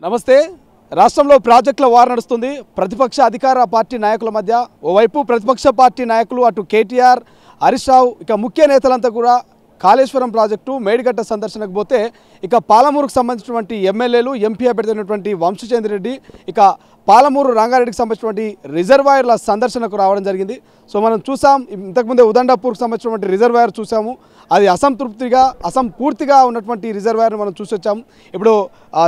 నమస్తే. రాష్ట్రంలో ప్రాజెక్టుల వార్ నడుస్తుంది. ప్రతిపక్ష అధికార పార్టీ నాయకుల మధ్య ఓవైపు ప్రతిపక్ష పార్టీ నాయకులు అటు కేటీఆర్, హరీష్ రావు ఇక ముఖ్య నేతలంతా కూడా కాళేశ్వరం ప్రాజెక్టు మేడిగడ్డ సందర్శనకు పోతే ఇక పాలమూరుకు సంబంధించినటువంటి ఎమ్మెల్యేలు ఎంపీ అభ్యర్థి వంశీచంద్ర రెడ్డి ఇక పాలమూరు రంగారెడ్డికి సంబంధించినటువంటి రిజర్వాయర్ల సందర్శనకు రావడం జరిగింది. సో మనం చూసాం, ఇంతకుముందే ఉదండాపూర్కి సంబంధించినటువంటి రిజర్వాయర్ చూసాము. అది అసంపూర్తిగా ఉన్నటువంటి రిజర్వాయర్ని మనం చూసి వచ్చాము. ఇప్పుడు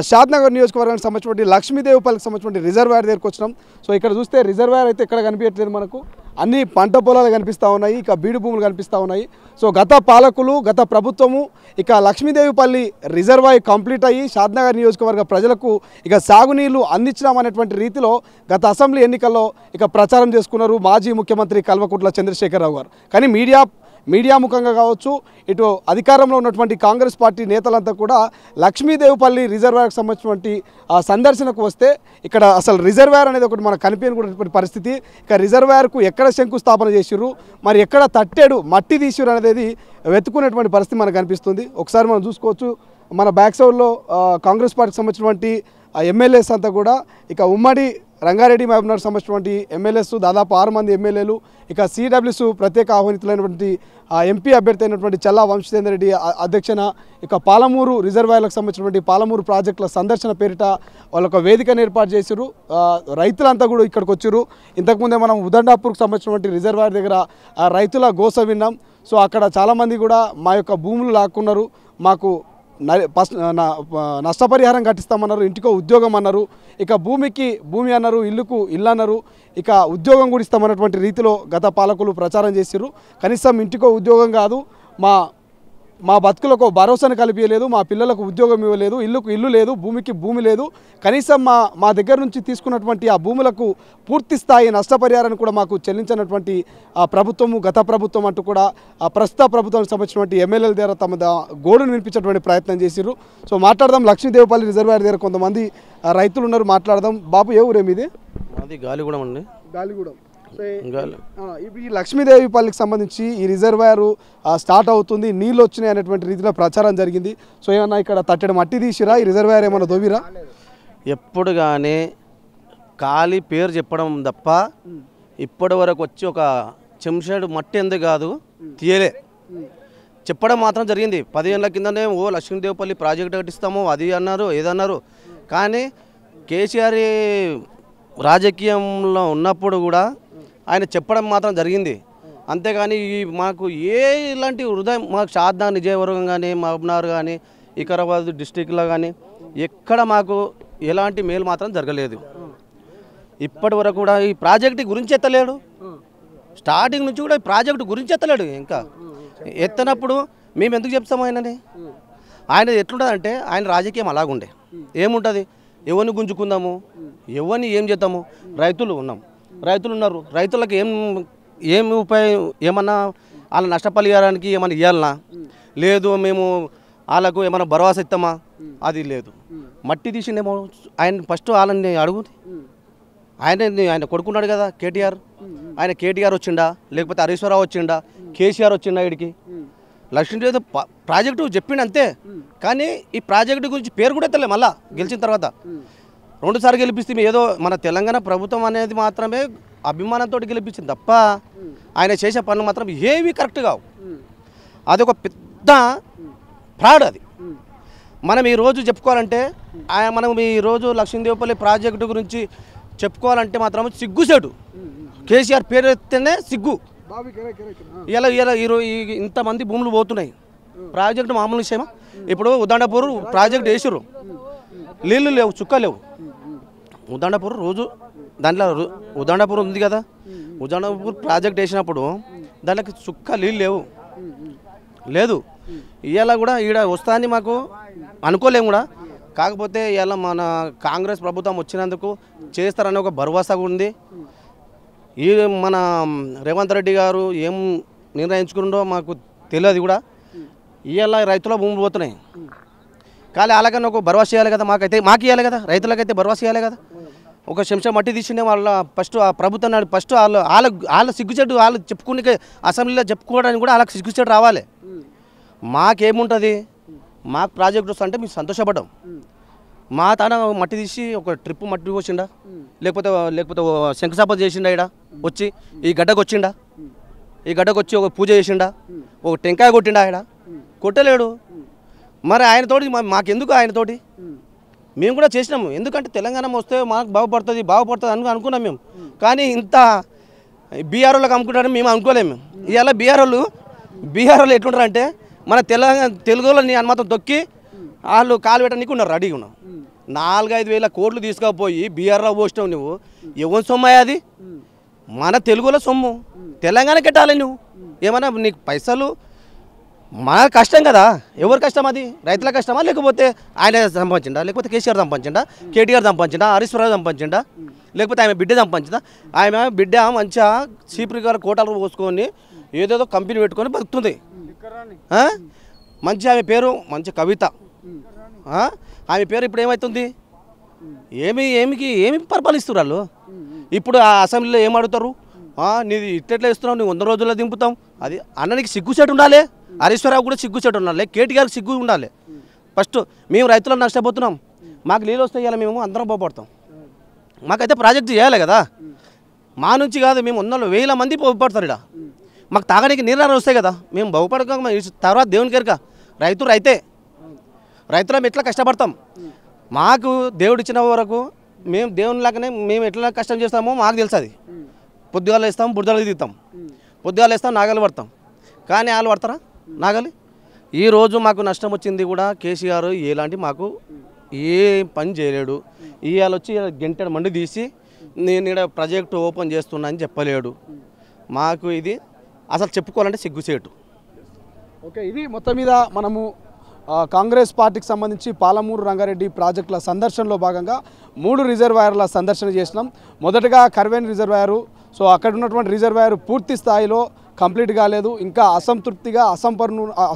షాద్నగర్ నియోజకవర్గానికి సంబంధించినటువంటి లక్ష్మీదేవిపల్లికి సంబంధించినటువంటి రిజర్వాయర్ దగ్గరికి వచ్చినాం. సో ఇక్కడ చూస్తే రిజర్వాయర్ అయితే ఎక్కడ కనిపించట్లేదు మనకు. అన్ని పంట పొలాలు కనిపిస్తూ ఉన్నాయి, ఇక బీడు భూములు కనిపిస్తూ ఉన్నాయి. సో గత పాలకులు, గత ప్రభుత్వము ఇక లక్ష్మీదేవిపల్లి రిజర్వాయర్ కంప్లీట్ అయ్యి షాద్నగర్ నియోజకవర్గ ప్రజలకు ఇక సాగునీళ్లు అందించినామనేటువంటి రీతిలో గత అసెంబ్లీ ఎన్నికల్లో ఇక ప్రచారం చేసుకున్నారు మాజీ ముఖ్యమంత్రి కల్వకుంట్ల చంద్రశేఖరరావు గారు. కానీ మీడియా ముఖంగా కావచ్చు, ఇటు అధికారంలో ఉన్నటువంటి కాంగ్రెస్ పార్టీ నేతలంతా కూడా లక్ష్మీదేవిపల్లి రిజర్వాయర్కి సంబంధించినటువంటి సందర్శనకు వస్తే ఇక్కడ అసలు రిజర్వాయర్ అనేది ఒకటి మనకు కనిపించకుండా పరిస్థితి. ఇక రిజర్వాయర్కు ఎక్కడ శంకుస్థాపన చేసిర్రు, మరి ఎక్కడ తట్టేడు మట్టి తీసిర్రు అనేది వెతుకునేటువంటి పరిస్థితి మనకు కనిపిస్తుంది. ఒకసారి మనం చూసుకోవచ్చు, మన బ్యాక్ సైడ్లో కాంగ్రెస్ పార్టీకి సంబంధించినటువంటి ఎమ్మెల్యేస్ అంతా కూడా ఇక ఉమ్మడి రంగారెడ్డి మహబూబ్నగర్ సంబంధించినటువంటి ఎమ్మెల్యేస్ దాదాపు 6 మంది ఎమ్మెల్యేలు, ఇక సిడబ్ల్యూస్ ప్రత్యేక ఆహ్వానితులైనటువంటి ఎంపీ అభ్యర్థి అయినటువంటి చల్లా వంశీచంద్ర రెడ్డి అధ్యక్షన ఇక పాలమూరు రిజర్వాయర్లకు సంబంధించినటువంటి పాలమూరు ప్రాజెక్టుల సందర్శన పేరిట వాళ్ళొక వేదికను ఏర్పాటు చేశారు. రైతులంతా కూడా ఇక్కడికి వచ్చారు. ఇంతకుముందే మనం ఉదండాపూర్కి సంబంధించినటువంటి రిజర్వాయర్ దగ్గర రైతుల గోస విన్నాం. సో అక్కడ చాలామంది కూడా మా యొక్క భూములు లాక్కున్నారు, మాకు నష్టపరిహారం కట్టిస్తామన్నారు, ఇంటికో ఉద్యోగం అన్నారు, ఇక భూమి అన్నారు, ఇల్లుకు ఇల్లు అన్నారు, ఇక ఉద్యోగం కూడా ఇస్తామన్నటువంటి రీతిలో గత పాలకులు ప్రచారం చేసిర్రు. కనీసం ఇంటికో ఉద్యోగం కాదు, మా బతుకులకు భరోసాను కల్పించలేదు, మా పిల్లలకు ఉద్యోగం ఇవ్వలేదు, ఇల్లుకు ఇల్లు లేదు, భూమికి భూమి లేదు, కనీసం మా దగ్గర నుంచి తీసుకున్నటువంటి ఆ భూములకు పూర్తి స్థాయి నష్టపరిహారాన్ని కూడా మాకు చెల్లించినటువంటి ప్రభుత్వము గత ప్రభుత్వం అంటూ కూడా ప్రస్తుత ప్రభుత్వానికి సంబంధించినటువంటి ఎమ్మెల్యేల దగ్గర తమ గోడును వినిపించేటువంటి ప్రయత్నం చేసిర్రు. సో మాట్లాడదాం, లక్ష్మీదేవిపల్లి రిజర్వాయర్ దగ్గర కొంతమంది రైతులు ఉన్నారు, మాట్లాడదాం. బాబు, ఏ ఊరేమి ఇది? అది గాలిగూడెం అండి. గాలిగూడెం. ఈ లక్ష్మీదేవిపల్లికి సంబంధించి ఈ రిజర్వాయర్ స్టార్ట్ అవుతుంది, నీళ్ళు వచ్చినాయి అనేటువంటి రీతిలో ప్రచారం జరిగింది. సో ఏమన్నా ఇక్కడ తట్టడి మట్టి తీసిరా, ఈ రిజర్వాయర్ ఏమన్నా దోవిరా? ఎప్పుడు కానీ ఖాళీ పేరు చెప్పడం తప్ప ఇప్పటి వరకు వచ్చి ఒక చెంచాడు మట్టి ఎందుకు కాదు తీయలే, చెప్పడం మాత్రం జరిగింది. 10 ఏళ్ళ కిందనే లక్ష్మీదేవిపల్లి ప్రాజెక్టు కట్టిస్తాము అది అన్నారు, ఏదన్నారు. కానీ కేసీఆర్ రాజకీయంలో ఉన్నప్పుడు కూడా ఆయన చెప్పడం మాత్రం జరిగింది. అంతేగాని మాకు ఇలాంటి హృదయం మాకు షాద్నగర్ నిజవర్గం కానీ మహబూబ్నగర్ కానీ వికారాబాద్ డిస్టిక్లో కానీ ఎక్కడ మాకు ఎలాంటి మేలు మాత్రం జరగలేదు. ఇప్పటి వరకు కూడా ఈ ప్రాజెక్టు గురించి ఎత్తలేడు. స్టార్టింగ్ నుంచి కూడా ఈ ప్రాజెక్టు గురించి ఎత్తలేడు. ఇంకా ఎత్తనప్పుడు మేము ఎందుకు చెప్తాము ఆయన ఎట్లుంటుందంటే ఆయన రాజకీయం అలాగుండే ఏముంటుంది, ఎవరిని గుంజుకుందాము, ఎవరిని ఏం చేద్దాము. రైతులు ఉన్నారు, రైతులకు ఏం ఉపాయం, ఏమన్నా వాళ్ళ నష్టపరిహారానికి ఏమన్నా ఇవ్వాలనా, లేదు మేము వాళ్ళకు ఏమన్నా భరోసా ఇస్తామా, అది లేదు. మట్టి తీసిండేమో ఆయన ఫస్ట్ వాళ్ళని అడుగుతుంది. ఆయన కొడుకున్నాడు కదా కేటీఆర్, ఆయన కేటీఆర్ వచ్చిండా, లేకపోతే హరీష్ రావు వచ్చిండా, కేసీఆర్ వచ్చిండా ఇడికి. లక్ష్మీదేవి ప్రాజెక్టు చెప్పిండు అంతే. కానీ ఈ ప్రాజెక్టు గురించి పేరు కూడా ఎత్తలే. మళ్ళీ గెలిచిన తర్వాత 2 సార్లు గెలిపిస్తే ఏదో మన తెలంగాణ ప్రభుత్వం అనేది మాత్రమే అభిమానంతో గెలిపించింది తప్ప ఆయన చేసే పనులు మాత్రం ఏవి కరెక్ట్ కావు. అదొక పెద్ద ఫ్రాడ్. అది మనం ఈరోజు చెప్పుకోవాలంటే మనం ఈరోజు లక్ష్మీదేవిపల్లి ప్రాజెక్టు గురించి చెప్పుకోవాలంటే మాత్రం సిగ్గుసేటు. కేసీఆర్ పేరు ఎత్తేనే సిగ్గు. ఇలా ఇంతమంది భూములు పోతున్నాయి. ప్రాజెక్టు మామూలు విషయమా? ఇప్పుడు ఉదండాపూర్ ప్రాజెక్టు వేసిర్రు, నీళ్ళు లేవు, చుక్క లేవు. ఉదండాపూర్ రోజు దాంట్లో ఉదండాపూర్ ఉంది కదా, ఉదండాపూర్ ప్రాజెక్ట్ వేసినప్పుడు దాంట్లోకి చుక్క నీళ్ళు లేదు. ఇవాళ కూడా ఈడ వస్తాయని మాకు అనుకోలేము కూడా. కాకపోతే ఇవాళ మన కాంగ్రెస్ ప్రభుత్వం వచ్చినందుకు చేస్తారని ఒక భరోసా ఉంది. ఈ మన రేవంత్ రెడ్డి గారు ఏం నిర్ణయించుకుంటో మాకు తెలియదు కూడా. ఇవాళ రైతుల భూములు పోతున్నాయి, కానీ అలాగని ఒక భరోసా చేయాలి కదా, మాకు ఇవ్వాలి కదా, రైతులకైతే భరోసా చేయాలి కదా. ఒక చెంచా మట్టి తీసిండే వాళ్ళ ఫస్ట్ ఆ ప్రభుత్వం ఫస్ట్ వాళ్ళ సిగ్గుచెట్టు వాళ్ళు చెప్పుకునే అసెంబ్లీలో చెప్పుకోవడానికి కూడా వాళ్ళకి సిగ్గుచెట్టు రావాలి. మాకేముంటుంది, మాకు ప్రాజెక్ట్ వస్తుంటే మేము సంతోషపడ్డాం. మా తాన మట్టి తీసి ఒక ట్రిప్ మట్టి పోసిండా, లేకపోతే లేకపోతే శంకుస్థాపన చేసిండా, ఇక్కడ వచ్చి ఈ గడ్డకు వచ్చిండా, ఈ గడ్డకు వచ్చి ఒక పూజ చేసిండా, ఒక టెంకాయ కొట్టిండా, ఆయన కొట్టలేడు. మరి ఆయనతోటి మాకెందుకు ఆయనతోటి? మేము కూడా చేసినాము, ఎందుకంటే తెలంగాణ వస్తే మాకు బాగుపడుతుంది అనుకున్నాం మేము. కానీ ఇంత బీఆర్ఓలకు అమ్ముకుంటారని మేము అనుకోలేము. ఇవాళ బీఆర్ఓలు ఎట్లుంటారు అంటే మన తెలుగులోని అనుమతం తొక్కి వాళ్ళు కాలు పెట్టడానికి ఉన్నారు, రెడీగా ఉన్నాం. 4-5 వేల కోట్లు తీసుకుపోయి బీఆర్ఓ పోసినావు నువ్వు. ఎవరి సొమ్ము అది? మన తెలుగులో సొమ్ము తెలంగాణ కట్టాలి. నువ్వు ఏమన్నా నీకు పైసలు మన కష్టం కదా, ఎవరి కష్టం అది? రైతుల కష్టమా, లేకపోతే ఆయన సంపాదించిండా, లేకపోతే కేసీఆర్ సంపాదించిండా, కేటీఆర్ సంపాదించిండా, హరీష్ రావు సంపాదించిండా, లేకపోతే ఆమె బిడ్డ సంపాదించిందా? ఆమె బిడ్డ మంచిగా చీపురిగారు కోటలు పోసుకొని ఏదేదో కంపెనీ పెట్టుకొని బతుకుతుంది. మంచి ఆమె పేరు మంచి కవిత. ఆమె పేరు ఇప్పుడు ఏమవుతుంది? ఏమి పరిపాలిస్తారు వాళ్ళు? ఇప్పుడు ఆ అసెంబ్లీలో ఏం అడుగుతారు? నీది ఇట్లా ఇస్తున్నావు, నువ్వు 100 రోజుల్లో దింపుతాం. అది అన్ననికి సిగ్గుసేటు ఉండాలి, హరీశ్వరరావు కూడా సిగ్గుసేటు ఉండాలి, కేటీఆర్కి సిగ్గు ఉండాలి. ఫస్ట్ మేము రైతులను నష్టపోతున్నాం, మాకు నీళ్ళు వస్తాయి, ఇలా మేము అందరం బాగుపడతాం. మాకైతే ప్రాజెక్ట్ చేయాలి కదా, మా నుంచి కాదు, మేము 100,000 మంది బాగుపడతారు. ఇక్కడ మాకు తాగడానికి నీళ్ళు వస్తాయి కదా, మేము బాగుపడక తర్వాత దేవునికి ఎరక. రైతే రైతులం ఎట్లా కష్టపడతాం. మాకు దేవుడు ఇచ్చిన వరకు మేము దేవుని లాగానే మేము ఎట్లా కష్టం చేస్తామో మాకు తెలుసు. అది పొద్దుగాలు వేస్తాం, బురదలు దిగుతాం, పొద్దుగాలు వేస్తాం, నాగలు పడతాం. కానీ వాళ్ళు పడతారా నాగలి? ఈరోజు మాకు నష్టం వచ్చింది కూడా కేసీఆర్ ఎలాంటి మాకు ఏ పని చేయలేడు. ఇవాళ వచ్చి గంటెడ మండి తీసి నేను ఇక్కడ ప్రాజెక్టు ఓపెన్ చేస్తున్నా అని చెప్పలేడు. మాకు ఇది అసలు చెప్పుకోవాలంటే సిగ్గుసేటు. ఓకే, ఇది మొత్తం మీద మనము కాంగ్రెస్ పార్టీకి సంబంధించి పాలమూరు రంగారెడ్డి ప్రాజెక్టుల సందర్శనలో భాగంగా 3 రిజర్వాయర్ల సందర్శన చేసినాం. మొదటగా కర్వేన్ రిజర్వాయరు. సో అక్కడ ఉన్నటువంటి రిజర్వాయర్ పూర్తి స్థాయిలో కంప్లీట్ కాలేదు, ఇంకా అసంతృప్తిగా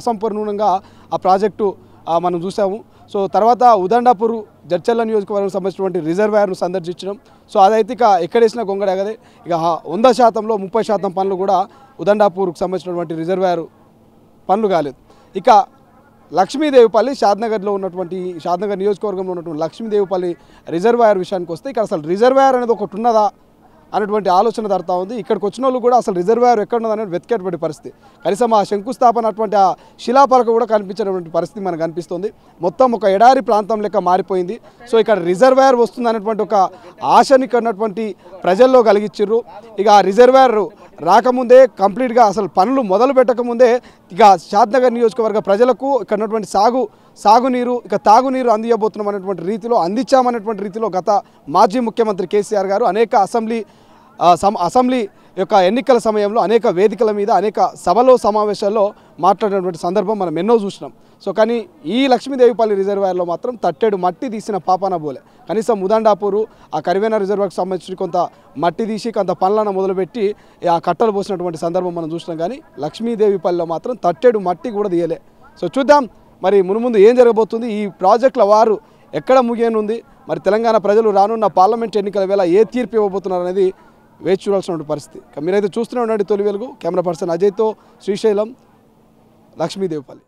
అసంపూర్ణంగా ఆ ప్రాజెక్టు మనం చూసాము. సో తర్వాత ఉదండాపూర్ జడ్చర్ల నియోజకవర్గం సంబంధించినటువంటి రిజర్వాయర్ను సందర్శించడం. సో అదైతే ఇక ఎక్కడేసిన గొంగడ కదే. ఇక 100%లో 30% పనులు కూడా ఉదండాపూర్కు సంబంధించినటువంటి రిజర్వాయర్ పనులు కాలేదు. ఇక లక్ష్మీదేవిపల్లి షాద్నగర్లో ఉన్నటువంటి షాద్నగర్ నియోజకవర్గంలో ఉన్నటువంటి లక్ష్మీదేవిపల్లి రిజర్వాయర్ విషయానికి వస్తే ఇక్కడ అసలు రిజర్వాయర్ అనేది ఒకటి ఉన్నదా అనేటువంటి ఆలోచన జరుగుతూ ఉంది. ఇక్కడికి వచ్చిన వాళ్ళు కూడా అసలు రిజర్వాయర్ ఎక్కడ ఉన్నదనేది వెతికేటువంటి పరిస్థితి. కనీసం ఆ శంకుస్థాపన అటువంటి ఆ శిలాపలక కూడా కనిపించినటువంటి పరిస్థితి మనకు కనిపిస్తుంది. మొత్తం ఒక ఎడారి ప్రాంతం లెక్క మారిపోయింది. సో ఇక్కడ రిజర్వాయర్ వస్తుంది అనేటువంటి ఒక ఆశని ఉన్నటువంటి ప్రజల్లో కలిగించారు. ఇక ఆ రిజర్వాయర్ రాకముందే కంప్లీట్గా అసలు పనులు మొదలు పెట్టకముందే ఇక షాద్నగర్ నియోజకవర్గ ప్రజలకు ఇక్కడ ఉన్నటువంటి సాగునీరు ఇక తాగునీరు అందియబోతున్నాం అనేటువంటి రీతిలో అందించామనేటువంటి రీతిలో గత మాజీ ముఖ్యమంత్రి కేసీఆర్ గారు అనేక అసెంబ్లీ యొక్క ఎన్నికల సమయంలో అనేక వేదికల మీద అనేక సభలో సమావేశాల్లో మాట్లాడినటువంటి సందర్భం మనం ఎన్నో చూసినాం. సో కానీ ఈ లక్ష్మీదేవిపల్లి రిజర్వాయర్లో మాత్రం తట్టెడు మట్టి తీసిన పాపాన పోలే. కనీసం ముదండాపూరు ఆ కరివేన రిజర్వాయర్కి సంబంధించి కొంత మట్టి తీసి కొంత పనులను మొదలుపెట్టి ఆ కట్టలు పోసినటువంటి సందర్భం మనం చూసినాం. కానీ లక్ష్మీదేవిపల్లిలో మాత్రం తట్టెడు మట్టి కూడా తీయలే. సో చూద్దాం మరి మునుముందు ఏం జరగబోతుంది, ఈ ప్రాజెక్టుల వారు ఎక్కడ ముగియనుంది, మరి తెలంగాణ ప్రజలు రానున్న పార్లమెంట్ ఎన్నికల వేళ ఏ తీర్పు ఇవ్వబోతున్నారు అనేది వేచి చూడాల్సిన పరిస్థితి. మీరైతే చూస్తూనే ఉండండి తొలి వెలుగు. కెమెరా పర్సన్ అజయ్తో శ్రీశైలం, లక్ష్మీదేవిపల్లి.